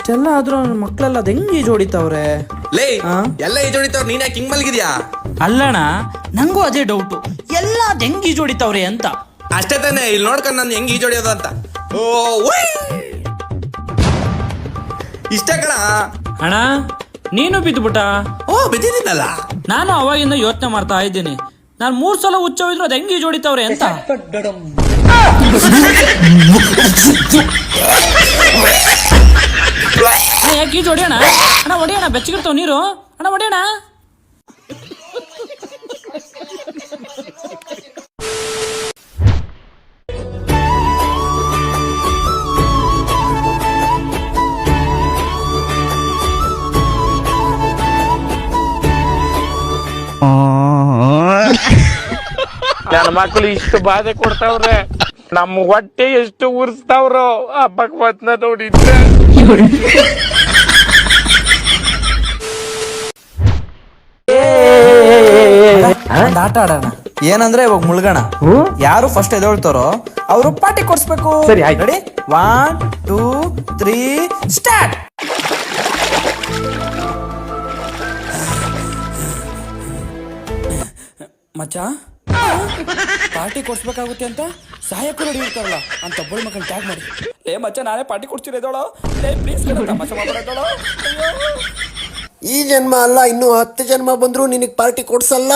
ಇಷ್ಟೆಲ್ಲ ಆದ್ರೂ ನನ್ನ ಮಕ್ಕಳೆಲ್ಲ ಅದ್ ಹೆಂಗ್ ಈಜು ಹೊಡಿತಾವ್ರೆ? ಲೇ ಎಲ್ಲ ಈಜು ಹೊಡಿತಾವ್ರ, ನೀನ್ ಯಾಕೆ ಹಿಂಗ್ ಮಲ್ಗಿದ್ಯಾ? ಅಲ್ಲಣ್ಣ, ನಂಗೂ ಅದೇ ಡೌಟು, ಎಲ್ಲ ಅದ್ ಹೆಂಗ್ ಈಜು ಹೊಡಿತಾವ್ರೆ ಅಂತ. ಅಷ್ಟೇ ತಾನೆ, ಇಲ್ಲಿ ನೋಡ್ಕೊಂಡು ನಾನು ಹೆಂಗ್ ಈಜು ಹೊಡಿಯೋದು ಅಂತ. ಓ ಇಷ್ಟ ಕಣ ಅಣ್ಣ, ನೀನು ಬಿದ್ದುಬಿಟ್ಟ? ಓ ಬಿದ್ದಿದ್ದೀನಲ್ಲ. ನಾನು ಅವಾಗಿಂದ ಯೋಚನೆ ಮಾಡ್ತಾ ಇದ್ದೀನಿ, ನಾನು 3 ಸಲ ಹುಚ್ಚೋಗಿದ್ರು ಅದ್ ಹೆಂಗ್ ಈಜು ಹೊಡಿತಾವ್ರೆ ಅಂತ. ಯಾಕೆ ಈಜು ಹೊಡಿಯೋಣ ಅಣ್ಣ, ಹೊಡಿಯೋಣ, ಬೆಚ್ಚಗಿರ್ತಾವ ನೀರು ಅಣ್ಣ, ಹೊಡಿಯೋಣ. ನನ್ನ ಮಕ್ಕಳು ಇಷ್ಟು ಬಾಧೆ ಕೊಡ್ತಾವ್ರೆ, ನಮ್ಮ ಹೊಟ್ಟೆ ಎಷ್ಟು ಉರ್ಸ್ತಾವ್ರೋ ಆ ಭಗವತ್ನ ನೋಡಿದ್ರೆ. ಒಂದ್ ಆಟ ಆಡೋಣ. ಏನಂದ್ರೆ ಇವಾಗ ಮುಳ್ಗಣ, ಯಾರು ಫಸ್ಟ್ ಎದ್ದೇಳ್ತಾರೋ ಅವರು ಪಾರ್ಟಿ ಕೊಡ್ಸ್ಬೇಕು. ಸರಿ, ಆಯ್ತು. ರೆಡಿ? 1 2 3 ಸ್ಟಾರ್ಟ್. ಮಚ್ಚ, ಪಾರ್ಟಿ ಕೊಡ್ಸ್ಬೇಕಾಗುತ್ತೆ ಅಂತ ಸಹಾಯಕರು ರೆಡಿ ಇರ್ತಾರಲ್ಲ ಅಂತ ಒಬ್ಬಳು ಮಕ್ಕಳು ಟ್ಯಾಗ್ ಮಾಡಿ, ಏ ಮಚ್ಚ ನಾನೇ ಪಾರ್ಟಿ ಕೊಡ್ತೀನಿ ಎದೋಳು, ಏ ಪ್ಲೀಸ್ ತಮಾಷೆ ಮಾಡ್ಬೇಡ. ಈ ಜನ್ಮ ಅಲ್ಲ, ಇನ್ನು 10 ಜನ್ಮ ಬಂದ್ರು ನಿನಗೆ ಪಾರ್ಟಿ ಕೊಡ್ಸಲ್ಲ.